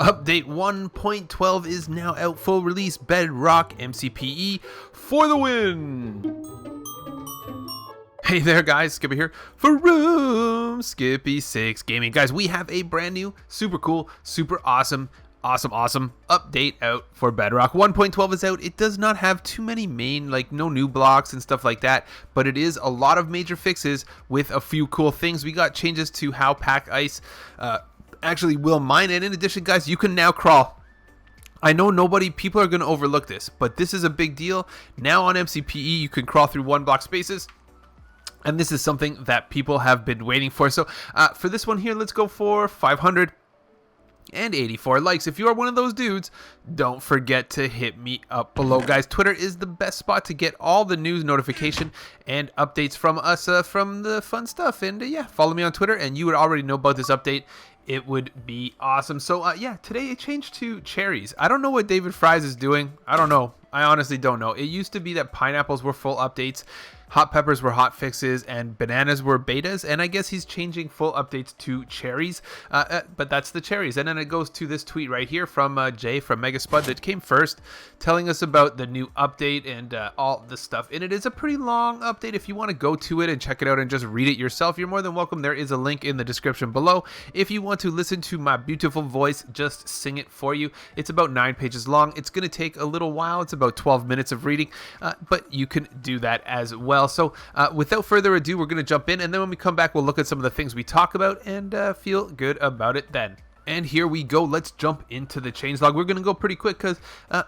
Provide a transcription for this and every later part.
Update 1.12 is now out, full release. Bedrock MCPE for the win. Hey there guys, Skippy here for Room Skippy 6 Gaming. Guys, we have a brand new, super cool, super awesome update out for Bedrock. 1.12 is out. It does not have too many main, no new blocks and stuff like that, but it is a lot of major fixes with a few cool things. We got changes to how pack ice actually will mine, and in addition, guys, you can now crawl. I know people are going to overlook this, but this is a big deal. Now on MCPE, you can crawl through one block spaces. And this is something that people have been waiting for. So for this one here, let's go for 584 likes. If you are one of those dudes, don't forget to hit me up below, guys. Twitter is the best spot to get all the news, notification, and updates from us, from the fun stuff. And yeah, follow me on Twitter, and you would already know about this update. It would be awesome. So yeah, today it changed to cherries. I don't know what David Fries is doing. I don't know. I honestly don't know. It used to be that pineapples were full updates, hot peppers were hot fixes, and bananas were betas, and I guess he's changing full updates to cherries, but that's the cherries. And then it goes to this tweet right here from Jay from Megaspud that came first, telling us about the new update and all the stuff. And it is a pretty long update. If you want to go to it and check it out and just read it yourself, you're more than welcome. There is a link in the description below. If you want to listen to my beautiful voice just sing it for you, it's about 9 pages long. It's going to take a little while. It's about 12 minutes of reading, but you can do that as well. So without further ado, we're going to jump in, and then when we come back, we'll look at some of the things we talk about and feel good about it then. And here we go. Let's jump into the changelog. We're going to go pretty quick because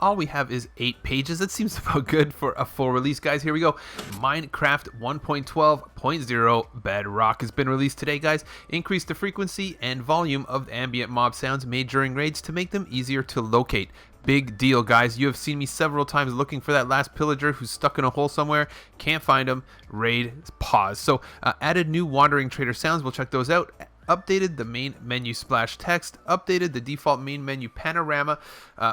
all we have is 8 pages. That seems about good for a full release, guys. Here we go. Minecraft 1.12.0 Bedrock has been released today, guys. Increase the frequency and volume of ambient mob sounds made during raids to make them easier to locate. Big deal, guys. You have seen me several times looking for that last pillager who's stuck in a hole somewhere. Can't find him. Raid pause. So added new wandering trader sounds. We'll check those out. Updated the main menu splash text, updated the default main menu panorama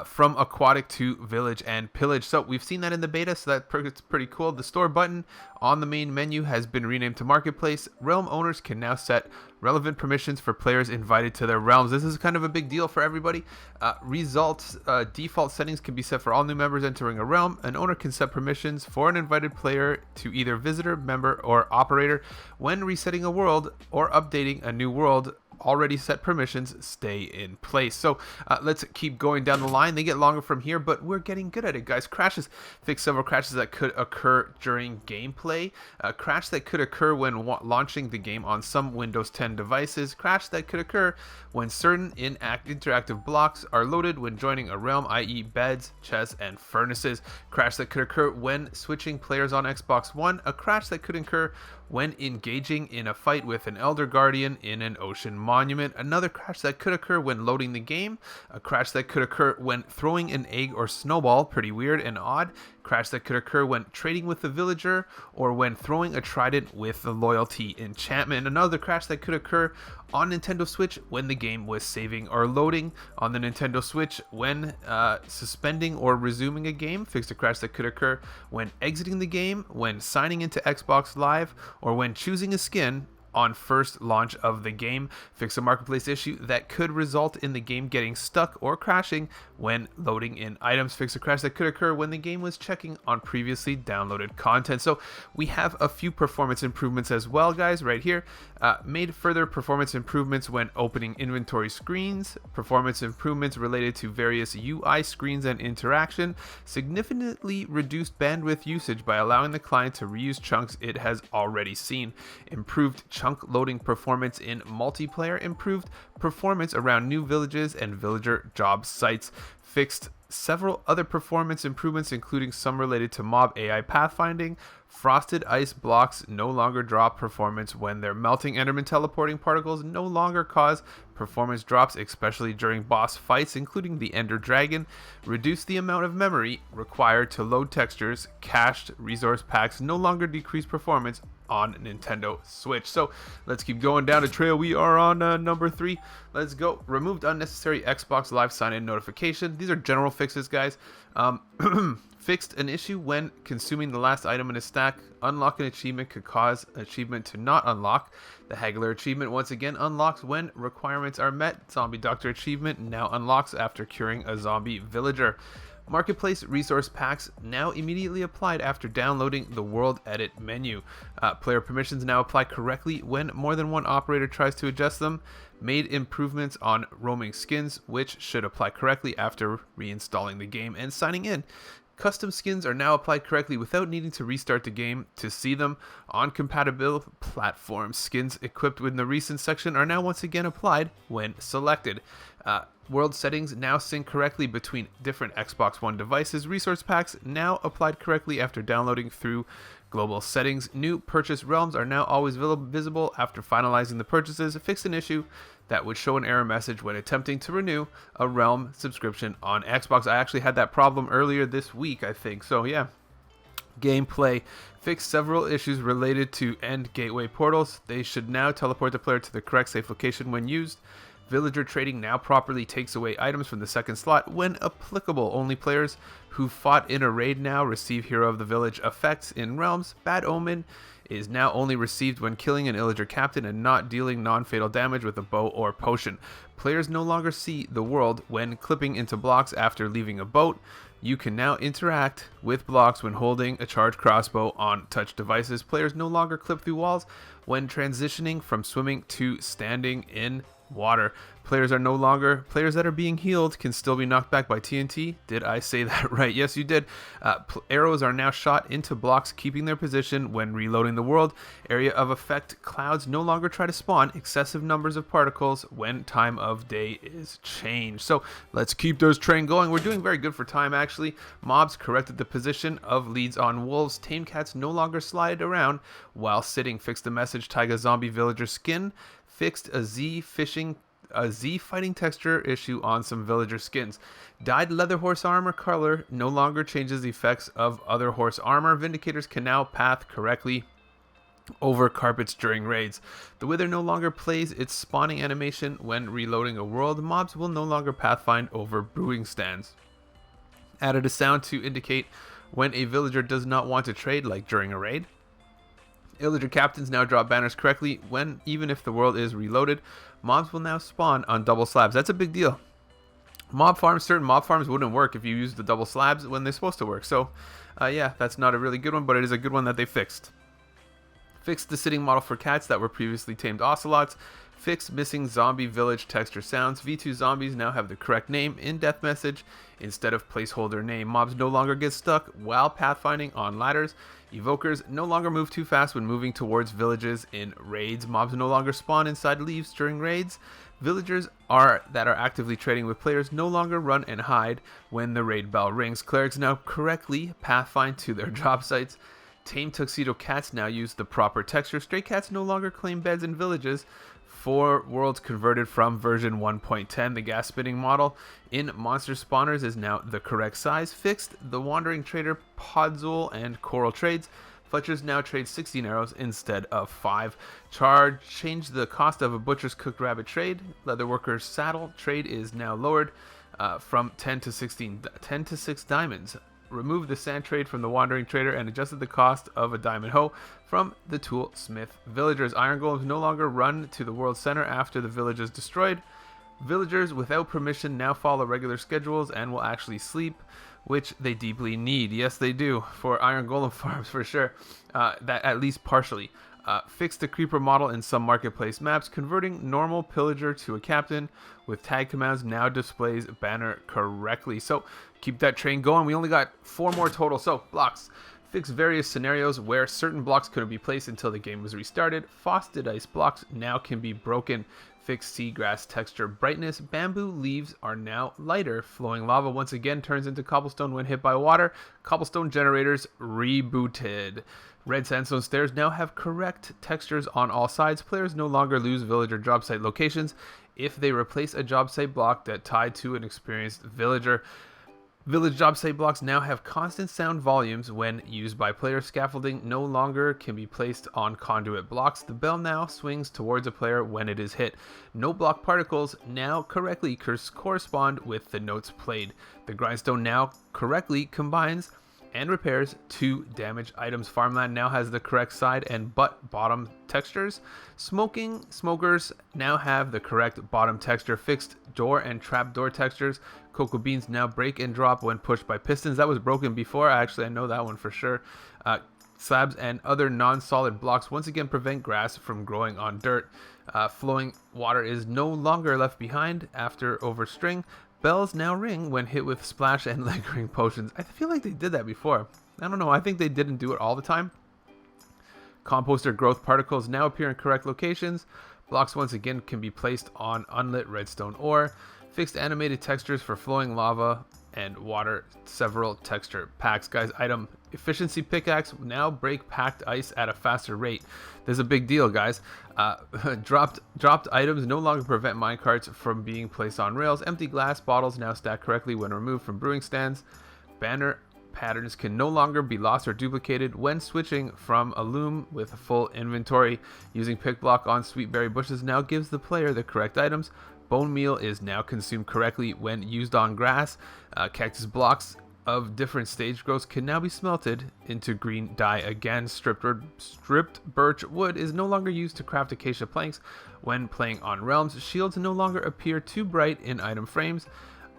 from aquatic to village and pillage. So we've seen that in the beta, so that's pretty cool. The store button on the main menu has been renamed to marketplace. Realm owners can now set relevant permissions for players invited to their realms. This is kind of a big deal for everybody. Results default settings can be set for all new members entering a realm. An owner can set permissions for an invited player to either visitor, member, or operator. When resetting a world or updating a new world, already set permissions stay in place. So let's keep going down the line. They get longer from here, but we're getting good at it, guys. Crashes. Fix several crashes that could occur during gameplay. Crash that could occur when launching the game on some Windows 10 devices. Crash that could occur when certain interactive blocks are loaded when joining a realm, i.e. beds, chests, and furnaces. Crash that could occur when switching players on Xbox One. A crash that could occur when engaging in a fight with an Elder Guardian in an ocean monument. Another crash that could occur when loading the game. A crash that could occur when throwing an egg or snowball, pretty weird and odd. Crash that could occur when trading with the villager or when throwing a trident with the loyalty enchantment. Another crash that could occur on Nintendo Switch when the game was saving or loading on the Nintendo Switch when suspending or resuming a game. Fix a crash that could occur when exiting the game, when signing into Xbox Live, or when choosing a skin on first launch of the game. Fix a marketplace issue that could result in the game getting stuck or crashing when loading in items. Fix a crash that could occur when the game was checking on previously downloaded content. So we have a few performance improvements as well, guys, right here. Made further performance improvements when opening inventory screens. Performance improvements related to various UI screens and interaction. Significantly reduced bandwidth usage by allowing the client to reuse chunks it has already seen. Improved chunk loading performance in multiplayer. Improved performance around new villages and villager job sites. Fixed several other performance improvements, including some related to mob AI pathfinding. Frosted ice blocks no longer drop performance when they're melting. Enderman teleporting particles no longer cause performance drops, especially during boss fights, including the Ender Dragon. Reduce the amount of memory required to load textures. Cached resource packs no longer decrease performance on Nintendo Switch. So let's keep going down the trail. We are on number 3. Let's go. Removed unnecessary Xbox Live sign-in notification. These are general fixes, guys. Fixed an issue when consuming the last item in a stack. Unlock an achievement could cause an achievement to not unlock. The Haggler achievement once again unlocks when requirements are met. Zombie Doctor achievement now unlocks after curing a zombie villager. Marketplace resource packs now immediately applied after downloading the World Edit menu. Player permissions now apply correctly when more than one operator tries to adjust them. Made improvements on roaming skins, which should apply correctly after reinstalling the game and signing in. Custom skins are now applied correctly without needing to restart the game to see them on compatible platforms. Skins equipped with the recent section are now once again applied when selected. World settings now sync correctly between different Xbox One devices. Resource packs now applied correctly after downloading through global settings. New purchase realms are now always visible after finalizing the purchases. Fixed an issue that would show an error message when attempting to renew a realm subscription on Xbox. I actually had that problem earlier this week, I think. So yeah. Gameplay fixed several issues related to end gateway portals. They should now teleport the player to the correct safe location when used. Villager trading now properly takes away items from the second slot when applicable. Only players who fought in a raid now receive Hero of the Village effects in realms. Bad Omen is now only received when killing an Illager captain and not dealing non-fatal damage with a bow or potion. Players no longer see the world when clipping into blocks after leaving a boat. You can now interact with blocks when holding a charged crossbow on touch devices. Players no longer clip through walls when transitioning from swimming to standing in water. Players that are being healed can still be knocked back by TNT. Did I say that right? Yes, you did. Arrows are now shot into blocks, keeping their position when reloading the world. Area of effect clouds no longer try to spawn excessive numbers of particles when time of day is changed. So let's keep those train going. We're doing very good for time, actually. Mobs corrected the position of leads on wolves. Tame cats no longer slide around while sitting. Fixed the message Taiga zombie villager skin. Fixed a Z fighting texture issue on some villager skins. Dyed leather horse armor color no longer changes the effects of other horse armor. Vindicators can now path correctly over carpets during raids. The Wither no longer plays its spawning animation when reloading a world. Mobs will no longer pathfind over brewing stands. Added a sound to indicate when a villager does not want to trade, like during a raid. Illager captains now drop banners correctly when, even if the world is reloaded. Mobs will now spawn on double slabs. That's a big deal. Certain mob farms wouldn't work if you use the double slabs when they're supposed to work. So, yeah, that's not a really good one, but it is a good one that they fixed. Fixed the sitting model for cats that were previously tamed ocelots. Fixed missing zombie village texture sounds. V2 zombies now have the correct name in death message instead of placeholder name. Mobs no longer get stuck while pathfinding on ladders. Evokers no longer move too fast when moving towards villages in raids. Mobs no longer spawn inside leaves during raids. Villagers that are actively trading with players no longer run and hide when the raid bell rings. Clerics now correctly pathfind to their job sites. Tame tuxedo cats now use the proper texture. Stray cats no longer claim beds in villages. 4 worlds converted from version 1.10. The gas spinning model in monster spawners is now the correct size. Fixed the wandering trader Podzol and coral trades. Fletchers now trade 16 arrows instead of 5. Changed the cost of a butcher's cooked rabbit trade. Leatherworker's saddle trade is now lowered from 10 to 6 diamonds. Removed the sand trade from the wandering trader and adjusted the cost of a diamond hoe from the tool smith. Villagers iron golems no longer run to the world center after the village is destroyed. Villagers without permission now follow regular schedules and will actually sleep, which they deeply need. Yes, they do, for iron golem farms for sure. That at least partially. Fixed the creeper model in some marketplace maps. Converting normal pillager to a captain with tag commands now displays banner correctly. So keep that train going. We only got 4 more total. So blocks. Fix various scenarios where certain blocks couldn't be placed until the game was restarted. Frosted ice blocks now can be broken. Fix seagrass texture brightness. Bamboo leaves are now lighter. Flowing lava once again turns into cobblestone when hit by water. Cobblestone generators rebooted. Red sandstone stairs now have correct textures on all sides. Players no longer lose villager job site locations if they replace a job site block that tied to an experienced villager. Village job site blocks now have constant sound volumes when used by players. Scaffolding no longer can be placed on conduit blocks. The bell now swings towards a player when it is hit. No block particles now correctly correspond with the notes played. The grindstone now correctly combines and repairs 2 damaged items. Farmland now has the correct side and butt bottom textures. Smokers now have the correct bottom texture. Fixed door and trap door textures. Cocoa beans now break and drop when pushed by pistons. That was broken before. Actually, I know that one for sure. Slabs and other non-solid blocks once again prevent grass from growing on dirt. Flowing water is no longer left behind after overstring. Bells now ring when hit with splash and lingering potions. I feel like they did that before. I don't know. I think they didn't do it all the time. Composter growth particles now appear in correct locations. Blocks once again can be placed on unlit redstone ore. Fixed animated textures for flowing lava and water. Several texture packs. Guys, item efficiency pickaxe now break packed ice at a faster rate. This is a big deal, guys. Dropped items no longer prevent minecarts from being placed on rails. Empty glass bottles now stack correctly when removed from brewing stands. Banner patterns can no longer be lost or duplicated when switching from a loom with a full inventory. Using pick block on sweetberry bushes now gives the player the correct items. Bone meal is now consumed correctly when used on grass. Cactus blocks of different stage growths can now be smelted into green dye again. Stripped birch wood is no longer used to craft acacia planks when playing on realms. Shields no longer appear too bright in item frames.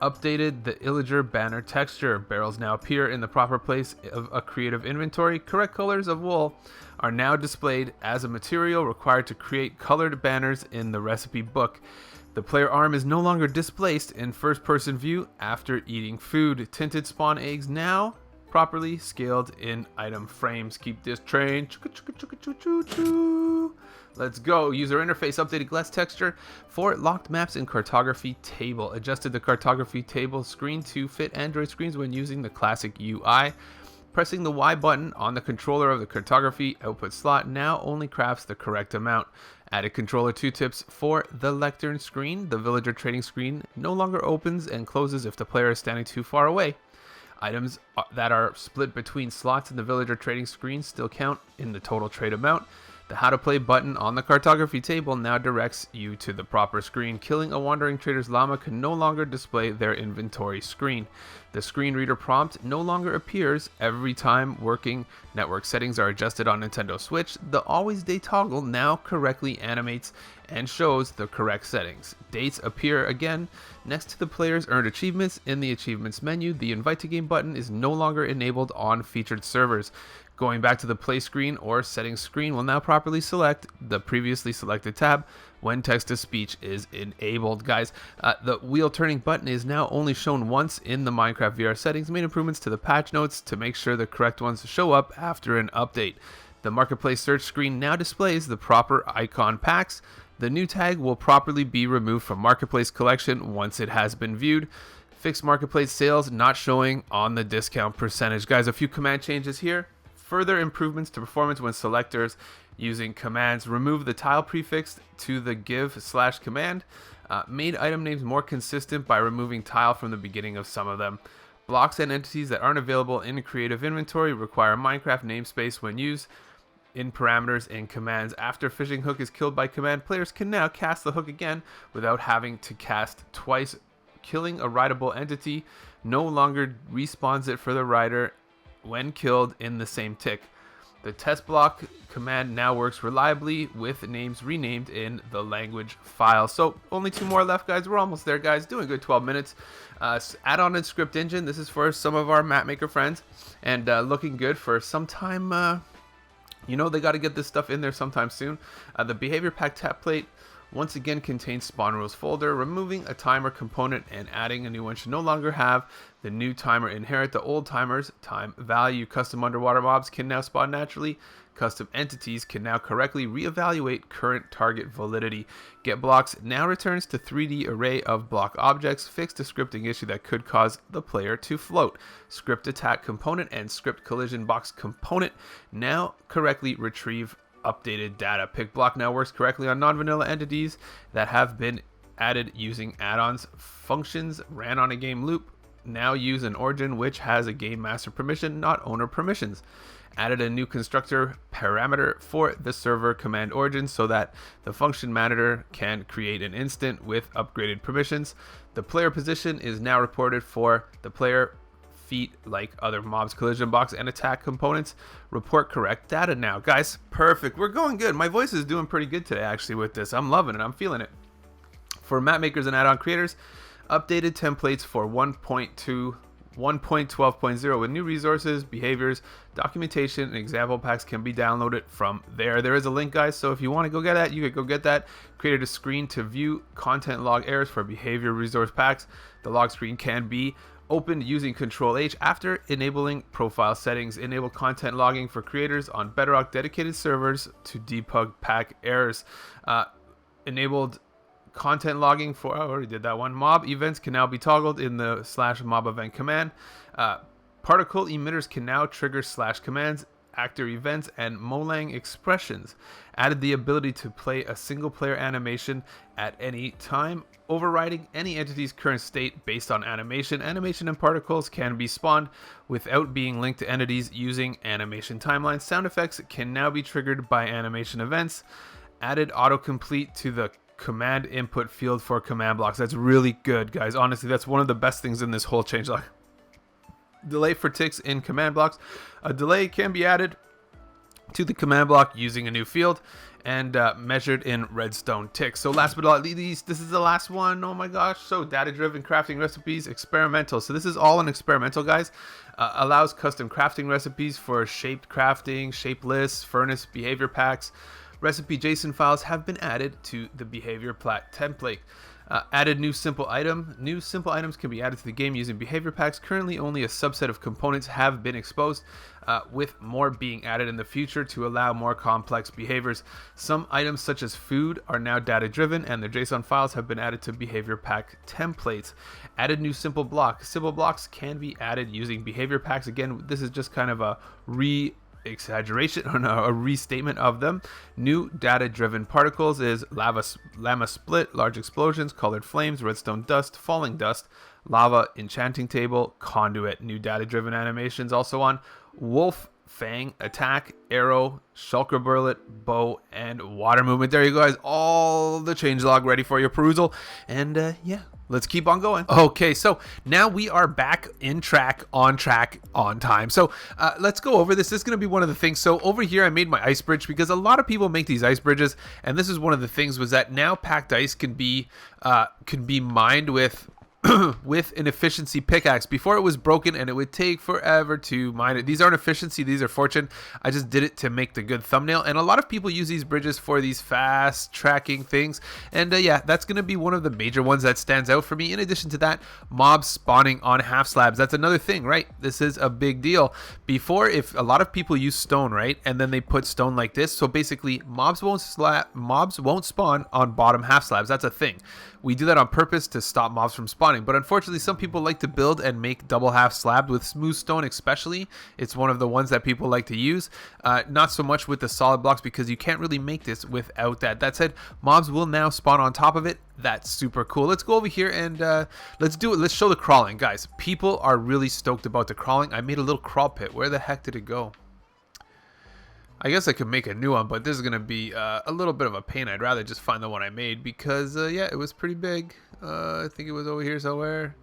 Updated the Illager banner texture. Barrels now appear in the proper place of a creative inventory. Correct colors of wool are now displayed as a material required to create colored banners in the recipe book. The player arm is no longer displaced in first-person view after eating food. Tinted spawn eggs now properly scaled in item frames. Keep this train. Let's go. User interface updated glass texture for locked maps in cartography table. Adjusted the cartography table screen to fit Android screens when using the classic UI. Pressing the Y button on the controller of the cartography output slot now only crafts the correct amount. Added controller 2 tips for the lectern screen. The villager trading screen no longer opens and closes if the player is standing too far away. Items that are split between slots in the villager trading screen still count in the total trade amount. The how to play button on the cartography table now directs you to the proper screen. Killing a wandering trader's llama can no longer display their inventory screen. The screen reader prompt no longer appears every time working network settings are adjusted on Nintendo Switch. The always day toggle now correctly animates and shows the correct settings. Dates appear again next to the player's earned achievements in the achievements menu. The invite to game button is no longer enabled on featured servers. Going back to the play screen or settings screen will now properly select the previously selected tab when text-to-speech is enabled. Guys, the wheel turning button is now only shown once in the Minecraft VR settings. Made improvements to the patch notes to make sure the correct ones show up after an update. The marketplace search screen now displays the proper icon packs. The new tag will properly be removed from marketplace collection once it has been viewed. Fixed marketplace sales not showing on the discount percentage. Guys, a few command changes here. Further improvements to performance when selectors using commands. Remove the tile prefix to the give/command. Made item names more consistent by removing tile from the beginning of some of them. Blocks and entities that aren't available in creative inventory require Minecraft namespace when used in parameters and commands. After fishing hook is killed by command, players can now cast the hook again without having to cast twice. Killing a rideable entity no longer respawns it for the rider when killed in the same tick. The test block command now works reliably with names renamed in the language file. So only 2 more left, guys. We're almost there, guys. Doing good, 12 minutes. Add-on and script engine. This is for some of our map maker friends, and looking good for some time. You know they got to get this stuff in there sometime soon. The behavior pack template once again contains spawn rules folder. Removing a timer component and adding a new one should no longer have the new timer inherit the old timer's time value. Custom underwater mobs can now spawn naturally. Custom entities can now correctly reevaluate current target validity. Get blocks now returns to 3D array of block objects. Fixed a scripting issue that could cause the player to float. Script attack component and script collision box component now correctly retrieve updated data. Pick block now works correctly on non-vanilla entities that have been added using add-ons. Functions ran on a game loop now use an origin which has a game master permission, not owner permissions. Added a new constructor parameter for the server command origin so that the function manager can create an instant with upgraded permissions. The player position is now reported for the player feet like other mobs, collision box, and attack components. Report correct data now. Guys, perfect. We're going good. My voice is doing pretty good today, actually, with this. I'm loving it. I'm feeling it. For map makers and add-on creators, updated templates for 1.12.0 with new resources, behaviors, documentation, and example packs can be downloaded from there. There is a link, guys, so if you want to go get that, you could go get that. Created a screen to view content log errors for behavior resource packs. The log screen can be opened using Control H after enabling profile settings. Enable content logging for creators on Bedrock dedicated servers to debug pack errors. Enabled content logging for, I already did that one. Mob events can now be toggled in the /mob event command. Particle emitters can now trigger / commands, actor events, and Molang expressions. Added the ability to play a single player animation at any time, overriding any entity's current state based on animation. Animation and particles can be spawned without being linked to entities using animation timelines. Sound effects can now be triggered by animation events. Added autocomplete to the command input field for command blocks. That's really good, guys. Honestly, that's one of the best things in this whole changelog. Delay for ticks in command blocks. A delay can be added to the command block using a new field and measured in redstone ticks. So last but not least, this is the last one. Oh my gosh. So data-driven crafting recipes, experimental. So this is all an experimental, guys. Allows custom crafting recipes for shaped crafting, shape lists, furnace behavior packs. Recipe JSON files have been added to the behavior plat template. Added new simple item. New simple items can be added to the game using behavior packs. Currently, only a subset of components have been exposed, with more being added in the future to allow more complex behaviors. Some items, such as food, are now data-driven, and their JSON files have been added to behavior pack templates. Added new simple block. Simple blocks can be added using behavior packs. Again, this is just kind of a exaggeration or no, a restatement of them. New data-driven particles is llama split, large explosions, colored flames, redstone dust, falling dust, lava, enchanting table, conduit. New data-driven animations also on wolf fang, attack, arrow, shulker burlet, bow, and water movement. There you go, guys. All the changelog ready for your perusal. And yeah, let's keep on going. Okay, so now we are back on track, on time. So let's go over this. This is going to be one of the things. So over here, I made my ice bridge because a lot of people make these ice bridges, and this is one of the things was that now packed ice can be mined with with an efficiency pickaxe. Before it was broken and it would take forever to mine it. These aren't efficiency, these are fortune. I just did it to make the good thumbnail, and a lot of people use these bridges for these fast tracking things, and yeah, that's going to be one of the major ones that stands out for me. In addition to that, mobs spawning on half slabs. That's another thing, right? This is a big deal. Before, if a lot of people use stone, right, and then they put stone like this, so basically mobs won't spawn on bottom half slabs. That's a thing. We do that on purpose to stop mobs from spawning, but unfortunately some people like to build and make double half slab with smooth stone, especially. It's one of the ones that people like to use. Not so much with the solid blocks because you can't really make this without that. That said, mobs will now spawn on top of it. That's super cool. Let's go over here and let's do it. Let's show the crawling. Guys, people are really stoked about the crawling. I made a little crawl pit. Where the heck did it go? I guess I could make a new one, but this is going to be a little bit of a pain. I'd rather just find the one I made because, yeah, it was pretty big. I think it was over here somewhere.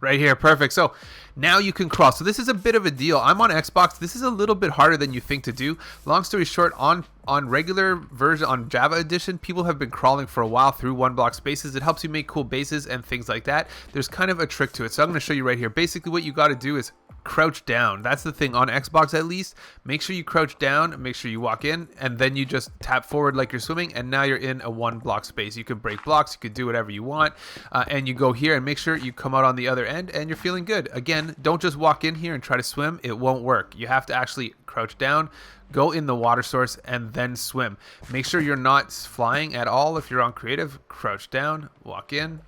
Right here, perfect. So now you can crawl. So this is a bit of a deal. I'm on Xbox. This is a little bit harder than you think to do. Long story short, on regular version, on Java edition, people have been crawling for a while through one block spaces. It helps you make cool bases and things like that. There's kind of a trick to it. So I'm going to show you right here. Basically what you got to do is crouch down. That's the thing on Xbox, at least. Make sure you crouch down, make sure you walk in, and then you just tap forward like you're swimming, and now you're in a one block space. You can break blocks, you can do whatever you want, and you go here and make sure you come out on the other end and you're feeling good. Again, don't just walk in here and try to swim. It won't work. You have to actually crouch down, go in the water source, and then swim. Make sure you're not flying at all. If you're on creative, crouch down, walk in.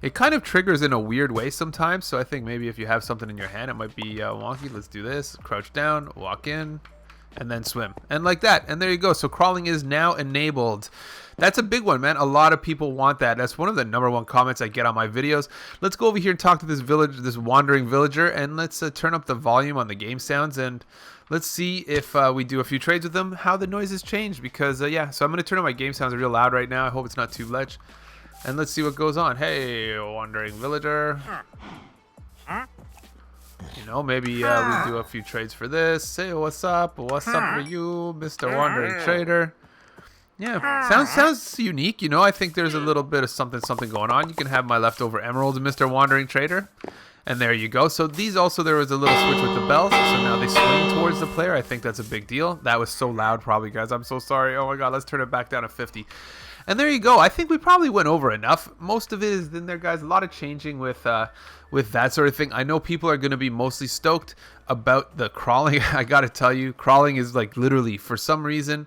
It kind of triggers in a weird way sometimes, so I think maybe if you have something in your hand, it might be wonky. Let's do this. Crouch down, walk in, and then swim, and like that, and there you go. So crawling is now enabled. That's a big one, man. A lot of people want that. That's one of the #1 comments I get on my videos. Let's go over here and talk to this wandering villager, and let's turn up the volume on the game sounds, and let's see if we do a few trades with them, how the noises change. Because yeah, so I'm gonna turn up my game sounds real loud right now. I hope it's not too much, and let's see what goes on. Hey, wandering villager. You know, maybe we do a few trades for this. Say what's up for you, Mr. Wandering Trader. Yeah, sounds unique. You know, I think there's a little bit of something going on. You can have my leftover emeralds, Mr. Wandering Trader. And there you go. So these also, there was a little switch with the bells. So now they swing towards the player. I think that's a big deal. That was so loud probably, guys. I'm so sorry. Oh my God, let's turn it back down to 50. And there you go. I think we probably went over enough. Most of it is in there, guys. A lot of changing with that sort of thing. I know people are going to be mostly stoked about the crawling. I got to tell you, crawling is like literally, for some reason,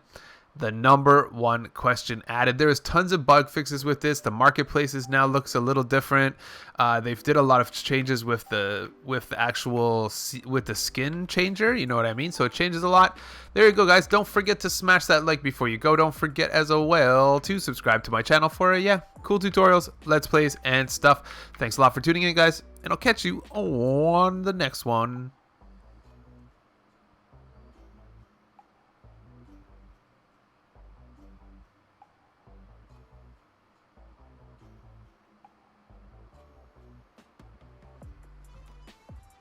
the #1 question added. There is tons of bug fixes with this. The marketplaces now looks a little different. They've did a lot of changes with the skin changer. You know what I mean? So it changes a lot. There you go, guys. Don't forget to smash that like before you go. Don't forget as well to subscribe to my channel for cool tutorials, let's plays, and stuff. Thanks a lot for tuning in, guys, and I'll catch you on the next one.